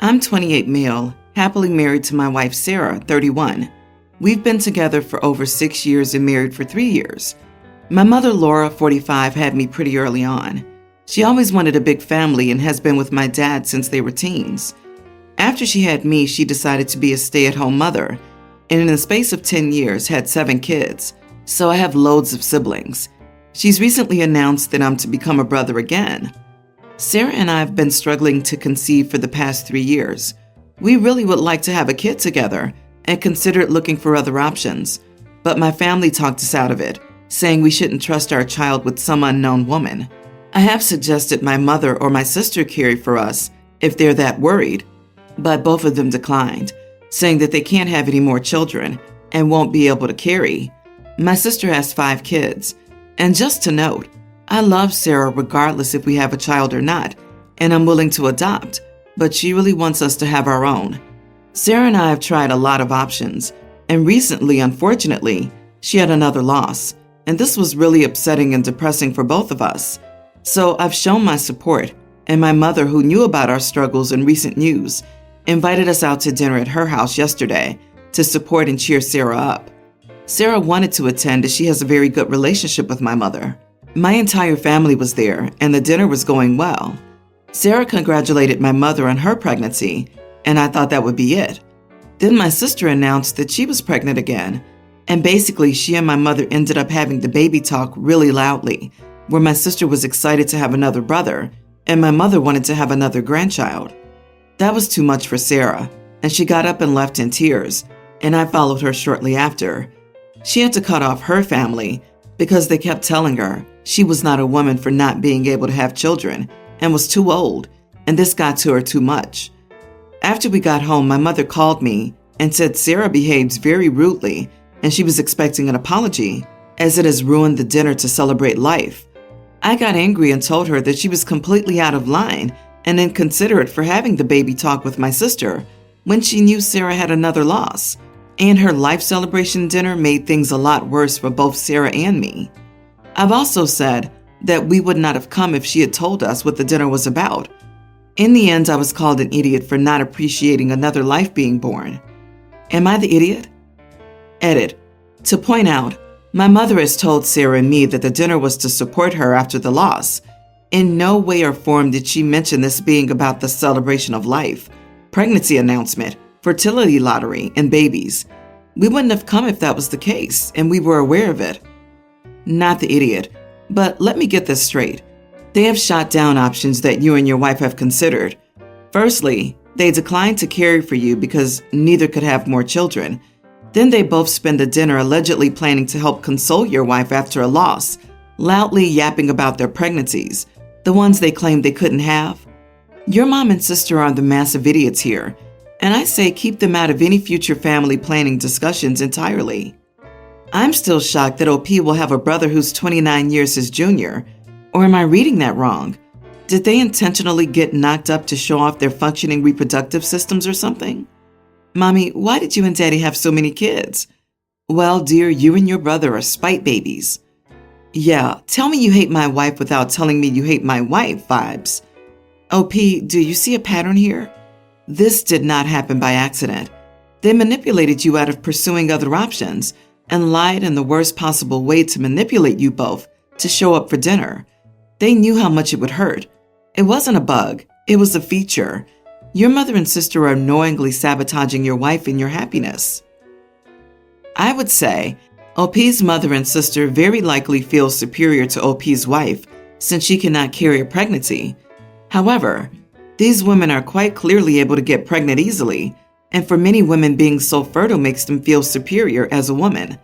I'm 28 male, happily married to my wife Sarah, 31. We've been together for over 6 years and married for 3 years. My mother Laura, 45, had me pretty early on. She always wanted a big family and has been with my dad since they were teens. After she had me, she decided to be a stay-at-home mother, and in the space of 10 years had 7 kids, so I have loads of siblings. She's recently announced that I'm to become a brother again. Sarah and I have been struggling to conceive for the past 3 years. We really would like to have a kid together and considered looking for other options, but my family talked us out of it, saying we shouldn't trust our child with some unknown woman. I have suggested my mother or my sister carry for us if they're that worried, but both of them declined, saying that they can't have any more children and won't be able to carry. My sister has 5 kids, and just to note, I love Sarah regardless if we have a child or not, and I'm willing to adopt, but she really wants us to have our own. Sarah and I have tried a lot of options, and recently, unfortunately, she had another loss, and this was really upsetting and depressing for both of us. So I've shown my support, and my mother, who knew about our struggles and recent news, invited us out to dinner at her house yesterday to support and cheer Sarah up. Sarah wanted to attend as she has a very good relationship with my mother. My entire family was there, and the dinner was going well. Sarah congratulated my mother on her pregnancy, and I thought that would be it. Then my sister announced that she was pregnant again, and basically she and my mother ended up having the baby talk really loudly, where my sister was excited to have another brother, and my mother wanted to have another grandchild. That was too much for Sarah, and she got up and left in tears, and I followed her shortly after. She had to cut off her family because they kept telling her she was not a woman for not being able to have children and was too old, and this got to her too much. After we got home, my mother called me and said Sarah behaves very rudely and she was expecting an apology as it has ruined the dinner to celebrate life. I got angry and told her that she was completely out of line and inconsiderate for having the baby talk with my sister when she knew Sarah had another loss, and her life celebration dinner made things a lot worse for both Sarah and me. I've also said that we would not have come if she had told us what the dinner was about. In the end, I was called an idiot for not appreciating another life being born. Am I the idiot? Edit. To point out, my mother has told Sarah and me that the dinner was to support her after the loss. In no way or form did she mention this being about the celebration of life, pregnancy announcement, fertility lottery, and babies. We wouldn't have come if that was the case, and we were aware of it. Not the idiot, but let me get this straight. They have shot down options that you and your wife have considered. Firstly, they declined to carry for you because neither could have more children. Then they both spend a dinner allegedly planning to help console your wife after a loss, loudly yapping about their pregnancies, the ones they claimed they couldn't have. Your mom and sister are the massive idiots here, and I say keep them out of any future family planning discussions entirely. I'm still shocked that OP will have a brother who's 29 years his junior. Or am I reading that wrong? Did they intentionally get knocked up to show off their functioning reproductive systems or something? Mommy, why did you and Daddy have so many kids? Well, dear, you and your brother are spite babies. Yeah, tell me you hate my wife without telling me you hate my wife vibes. OP, do you see a pattern here? This did not happen by accident. They manipulated you out of pursuing other options and lied in the worst possible way to manipulate you both to show up for dinner. They knew how much it would hurt. It wasn't a bug, it was a feature. Your mother and sister are knowingly sabotaging your wife and your happiness. I would say OP's mother and sister very likely feel superior to OP's wife since she cannot carry a pregnancy. However, these women are quite clearly able to get pregnant easily, and for many women being so fertile makes them feel superior as a woman.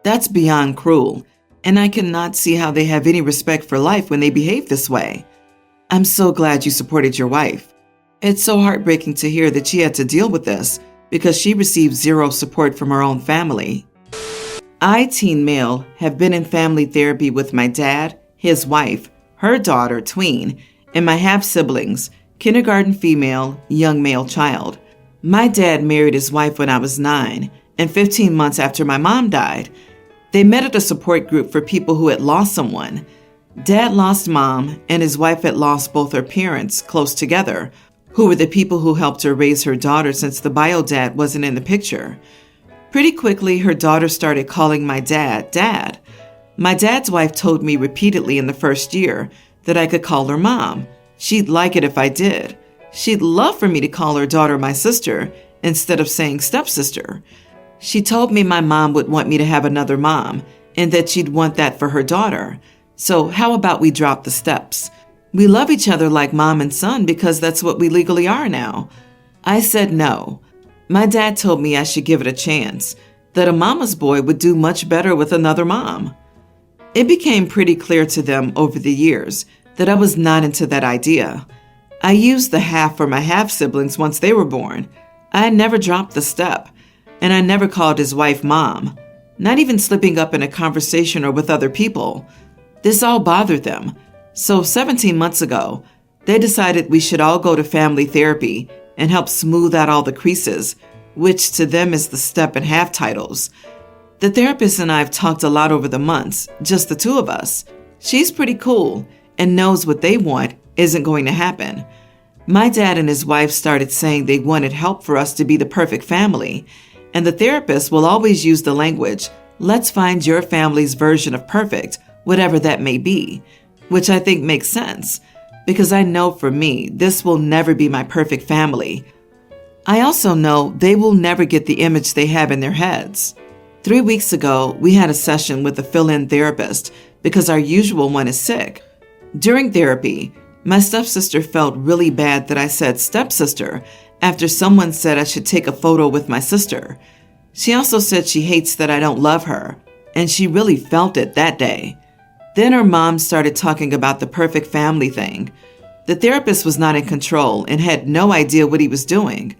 That's beyond cruel, and I cannot see how they have any respect for life when they behave this way. I'm so glad you supported your wife. It's so heartbreaking to hear that she had to deal with this because she received zero support from her own family. I, teen male, have been in family therapy with my dad, his wife, her daughter, tween, and my half-siblings, kindergarten female, young male child. My dad married his wife when I was 9, and 15 months after my mom died. They met at a support group for people who had lost someone. Dad lost mom, and his wife had lost both her parents close together, who were the people who helped her raise her daughter since the bio dad wasn't in the picture. Pretty quickly, her daughter started calling my dad, Dad. My dad's wife told me repeatedly in the first year that I could call her Mom. She'd like it if I did. She'd love for me to call her daughter my sister instead of saying stepsister. She told me my mom would want me to have another mom and that she'd want that for her daughter. So how about we drop the steps? We love each other like mom and son because that's what we legally are now. I said no. My dad told me I should give it a chance, that a mama's boy would do much better with another mom. It became pretty clear to them over the years that I was not into that idea. I used the half for my half-siblings once they were born. I never dropped the step, and I never called his wife Mom, not even slipping up in a conversation or with other people. This all bothered them. So 17 months ago, they decided we should all go to family therapy and help smooth out all the creases, which to them is the step and half titles. The therapist and I have talked a lot over the months, just the two of us. She's pretty cool and knows what they want isn't going to happen. My dad and his wife started saying they wanted help for us to be the perfect family, and the therapist will always use the language, let's find your family's version of perfect, whatever that may be, which I think makes sense, because I know for me, this will never be my perfect family. I also know they will never get the image they have in their heads. 3 weeks ago, we had a session with a fill-in therapist because our usual one is sick. During therapy, my stepsister felt really bad that I said stepsister after someone said I should take a photo with my sister. She also said she hates that I don't love her, and she really felt it that day. Then her mom started talking about the perfect family thing. The therapist was not in control and had no idea what he was doing.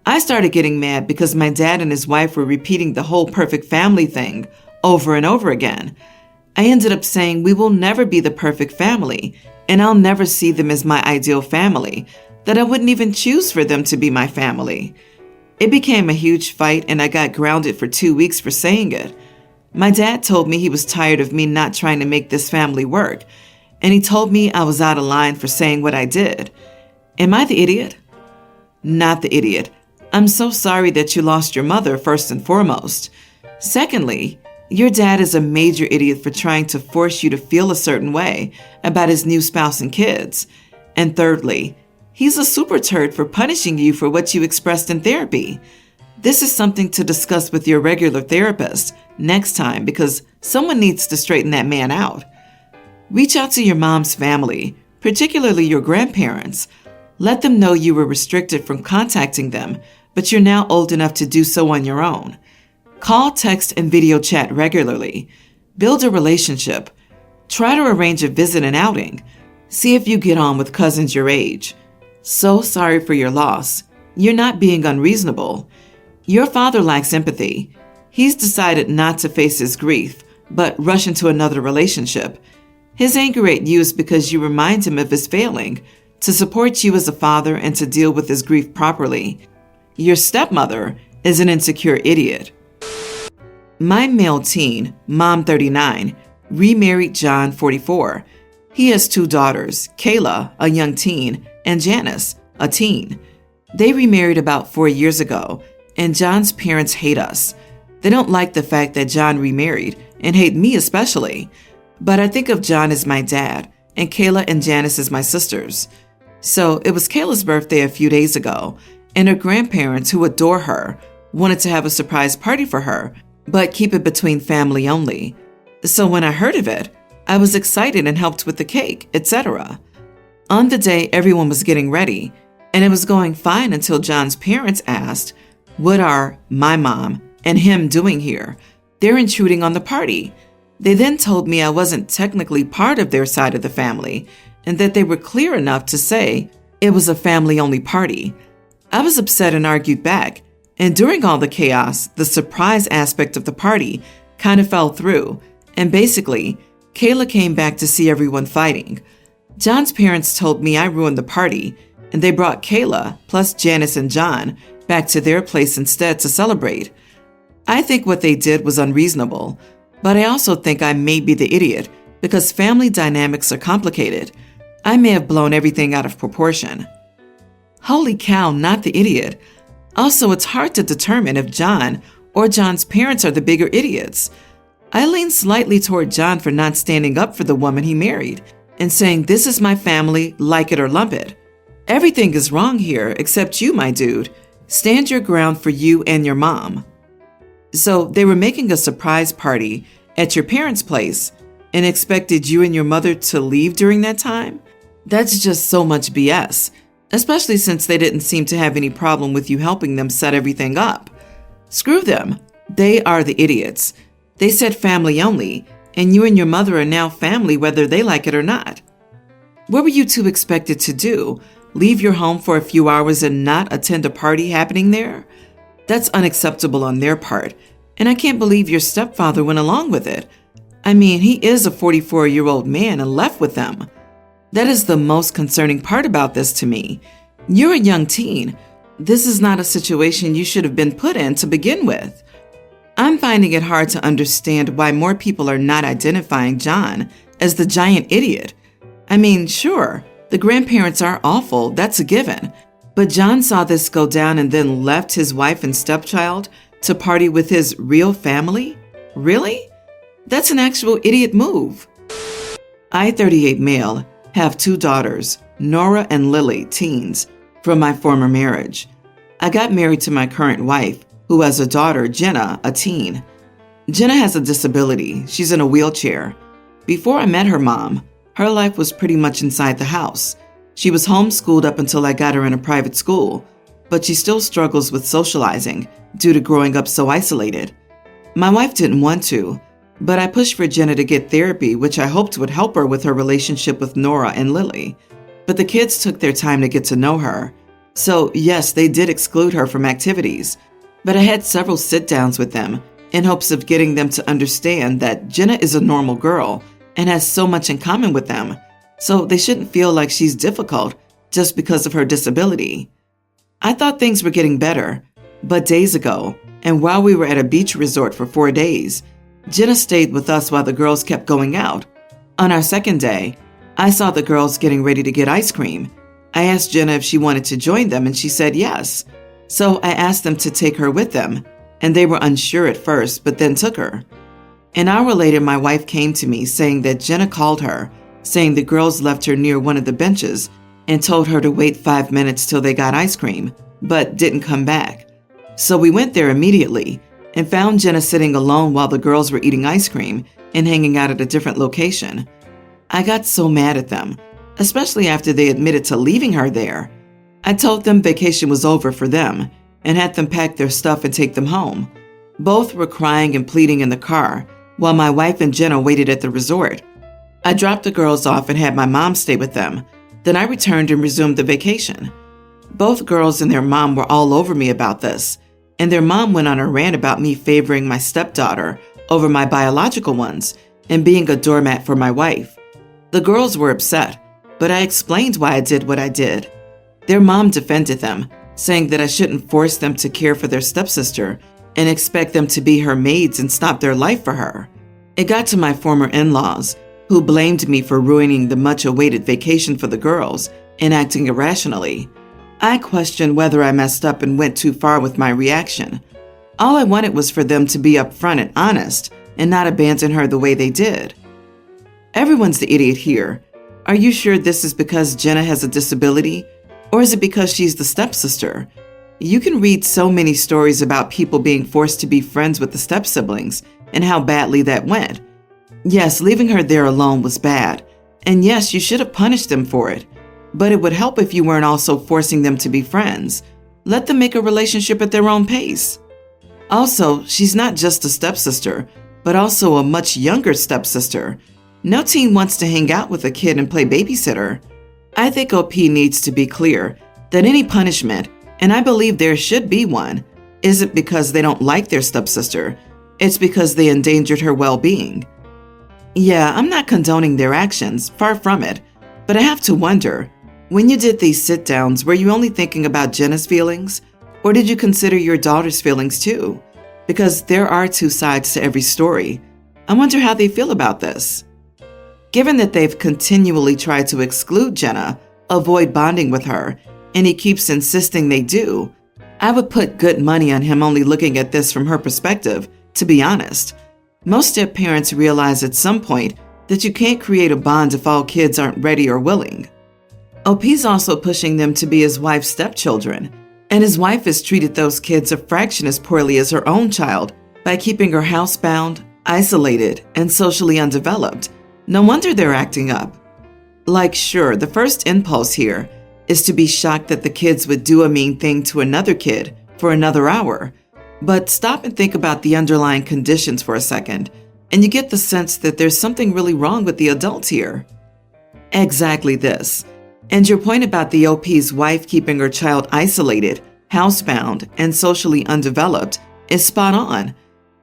I started getting mad because my dad and his wife were repeating the whole perfect family thing over and over again. I ended up saying we will never be the perfect family, and I'll never see them as my ideal family, that I wouldn't even choose for them to be my family. It became a huge fight, and I got grounded for 2 weeks for saying it. My dad told me he was tired of me not trying to make this family work, and he told me I was out of line for saying what I did. Am I the idiot? Not the idiot. I'm so sorry that you lost your mother, first and foremost. Secondly, your dad is a major idiot for trying to force you to feel a certain way about his new spouse and kids. And thirdly, he's a super turd for punishing you for what you expressed in therapy. This is something to discuss with your regular therapist next time because someone needs to straighten that man out. Reach out to your mom's family, particularly your grandparents. Let them know you were restricted from contacting them, but you're now old enough to do so on your own. Call, text, and video chat regularly. Build a relationship. Try to arrange a visit and outing. See if you get on with cousins your age. So sorry for your loss. You're not being unreasonable. Your father lacks empathy. He's decided not to face his grief, but rush into another relationship. His anger at you is because you remind him of his failing to support you as a father and to deal with his grief properly. Your stepmother is an insecure idiot. My male teen, Mom 39, remarried John 44. He has 2 daughters, Kayla, a young teen, and Janice, a teen. They remarried about 4 years ago, and John's parents hate us. They don't like the fact that John remarried and hate me especially. But I think of John as my dad, and Kayla and Janice as my sisters. So it was Kayla's birthday a few days ago, and her grandparents, who adore her, wanted to have a surprise party for her, but keep it between family only. So when I heard of it, I was excited and helped with the cake, etc. On the day, everyone was getting ready, and it was going fine until John's parents asked, what are my mom and him doing here? They're intruding on the party. They then told me I wasn't technically part of their side of the family, and that they were clear enough to say it was a family-only party. I was upset and argued back, and during all the chaos, the surprise aspect of the party kind of fell through, and basically, Kayla came back to see everyone fighting. John's parents told me I ruined the party, and they brought Kayla, plus Janice and John, back to their place instead to celebrate. I think what they did was unreasonable, but I also think I may be the idiot because family dynamics are complicated. I may have blown everything out of proportion. Holy cow, not the idiot. Also, it's hard to determine if John or John's parents are the bigger idiots. I lean slightly toward John for not standing up for the woman he married and saying, "This is my family, like it or lump it." Everything is wrong here except you, my dude. Stand your ground for you and your mom. So they were making a surprise party at your parents' place and expected you and your mother to leave during that time? That's just so much BS, especially since they didn't seem to have any problem with you helping them set everything up. Screw them. They are the idiots. They said family only, and you and your mother are now family whether they like it or not. What were you two expected to do? Leave your home for a few hours and not attend a party happening there? That's unacceptable on their part, and I can't believe your stepfather went along with it. I mean, he is a 44-year-old man and left with them. That is the most concerning part about this to me. You're a young teen. This is not a situation you should have been put in to begin with. I'm finding it hard to understand why more people are not identifying John as the giant idiot. I mean, sure, the grandparents are awful, that's a given. But John saw this go down and then left his wife and stepchild to party with his real family? Really? That's an actual idiot move. I, 38 male, have 2 daughters, Nora and Lily, teens, from my former marriage. I got married to my current wife, who has a daughter, Jenna, a teen. Jenna has a disability. She's in a wheelchair. Before I met her mom, her life was pretty much inside the house. She was homeschooled up until I got her in a private school, but she still struggles with socializing due to growing up so isolated. My wife didn't want to, but I pushed for Jenna to get therapy, which I hoped would help her with her relationship with Nora and Lily. But the kids took their time to get to know her. So yes, they did exclude her from activities, but I had several sit-downs with them in hopes of getting them to understand that Jenna is a normal girl and has so much in common with them, so they shouldn't feel like she's difficult just because of her disability. I thought things were getting better, but days ago, and while we were at a beach resort for 4 days, Jenna stayed with us while the girls kept going out. On our second day, I saw the girls getting ready to get ice cream. I asked Jenna if she wanted to join them, and she said yes. So I asked them to take her with them, and they were unsure at first, but then took her. An hour later, my wife came to me saying that Jenna called her, saying the girls left her near one of the benches and told her to wait 5 minutes till they got ice cream, but didn't come back. So we went there immediately and found Jenna sitting alone while the girls were eating ice cream and hanging out at a different location. I got so mad at them, especially after they admitted to leaving her there. I told them vacation was over for them and had them pack their stuff and take them home. Both were crying and pleading in the car while my wife and Jenna waited at the resort. I dropped the girls off and had my mom stay with them. Then I returned and resumed the vacation. Both girls and their mom were all over me about this, and their mom went on a rant about me favoring my stepdaughter over my biological ones and being a doormat for my wife. The girls were upset, but I explained why I did what I did. Their mom defended them, saying that I shouldn't force them to care for their stepsister and expect them to be her maids and stop their life for her. It got to my former in-laws, who blamed me for ruining the much-awaited vacation for the girls and acting irrationally. I questioned whether I messed up and went too far with my reaction. All I wanted was for them to be upfront and honest and not abandon her the way they did. Everyone's the idiot here. Are you sure this is because Jenna has a disability? Or is it because she's the stepsister? You can read so many stories about people being forced to be friends with the step-siblings and how badly that went. Yes, leaving her there alone was bad. And yes, you should have punished them for it. But it would help if you weren't also forcing them to be friends. Let them make a relationship at their own pace. Also, she's not just a stepsister, but also a much younger stepsister. No teen wants to hang out with a kid and play babysitter. I think OP needs to be clear that any punishment, and I believe there should be one, isn't because they don't like their stepsister. It's because they endangered her well-being. Yeah, I'm not condoning their actions, far from it, but I have to wonder, when you did these sit-downs, were you only thinking about Jenna's feelings, or did you consider your daughter's feelings too? Because there are 2 sides to every story. I wonder how they feel about this. Given that they've continually tried to exclude Jenna, avoid bonding with her, and he keeps insisting they do, I would put good money on him only looking at this from her perspective, to be honest. Most step parents realize at some point that you can't create a bond if all kids aren't ready or willing. OP's also pushing them to be his wife's stepchildren, and his wife has treated those kids a fraction as poorly as her own child by keeping her housebound, isolated, and socially undeveloped. No wonder they're acting up. Like, sure, the first impulse here is to be shocked that the kids would do a mean thing to another kid for another hour. But stop and think about the underlying conditions for a second, and you get the sense that there's something really wrong with the adults here. Exactly this. And your point about the OP's wife keeping her child isolated, housebound, and socially undeveloped is spot on.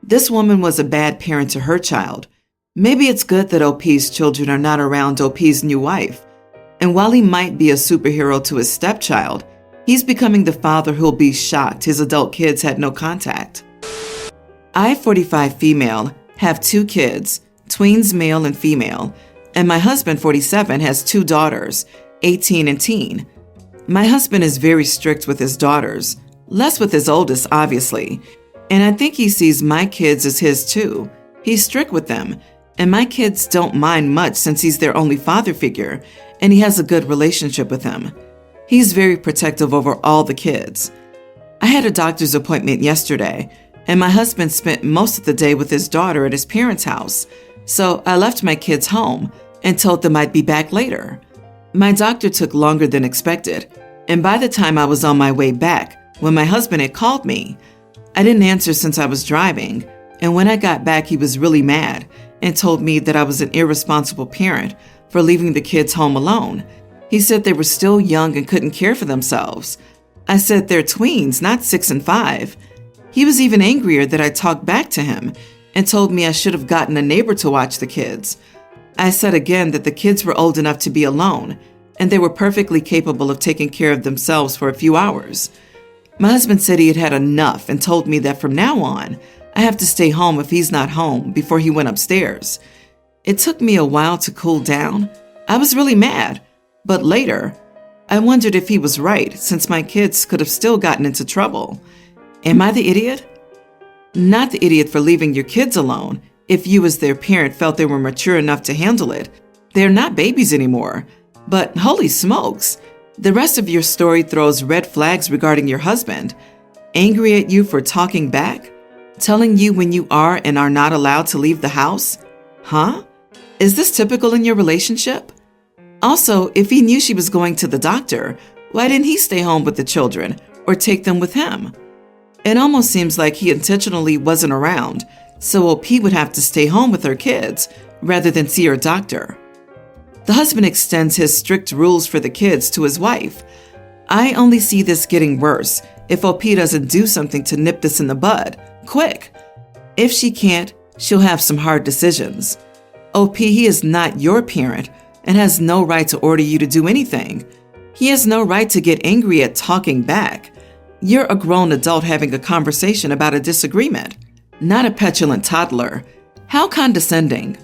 This woman was a bad parent to her child. Maybe it's good that OP's children are not around OP's new wife. And while he might be a superhero to his stepchild, he's becoming the father who'll be shocked his adult kids had no contact. I, 45 female, have 2 kids, tweens male and female, and my husband, 47, has 2 daughters, 18 and teen. My husband is very strict with his daughters, less with his oldest, obviously, and I think he sees my kids as his too. He's strict with them, and my kids don't mind much since he's their only father figure, and he has a good relationship with them. He's very protective over all the kids. I had a doctor's appointment yesterday, and my husband spent most of the day with his daughter at his parents' house, so I left my kids home and told them I'd be back later. My doctor took longer than expected, and by the time I was on my way back, when my husband had called me, I didn't answer since I was driving, and when I got back, he was really mad and told me that I was an irresponsible parent for leaving the kids home alone. He said they were still young and couldn't care for themselves. I said they're tweens, not 6 and 5. He was even angrier that I talked back to him and told me I should have gotten a neighbor to watch the kids. I said again that the kids were old enough to be alone, and they were perfectly capable of taking care of themselves for a few hours. My husband said he had had enough and told me that from now on, I have to stay home if he's not home before he went upstairs. It took me a while to cool down. I was really mad, but later, I wondered if he was right since my kids could have still gotten into trouble. Am I the idiot? Not the idiot for leaving your kids alone if you as their parent felt they were mature enough to handle it. They're not babies anymore. But holy smokes, the rest of your story throws red flags regarding your husband. Angry at you for talking back? Telling you when you are and are not allowed to leave the house? Huh? Is this typical in your relationship? Also, if he knew she was going to the doctor, why didn't he stay home with the children or take them with him? It almost seems like he intentionally wasn't around, so OP would have to stay home with her kids rather than see her doctor. The husband extends his strict rules for the kids to his wife. I only see this getting worse if OP doesn't do something to nip this in the bud, quick. If she can't, she'll have some hard decisions. OP, he is not your parent and has no right to order you to do anything. He has no right to get angry at talking back. You're a grown adult having a conversation about a disagreement, not a petulant toddler. How condescending.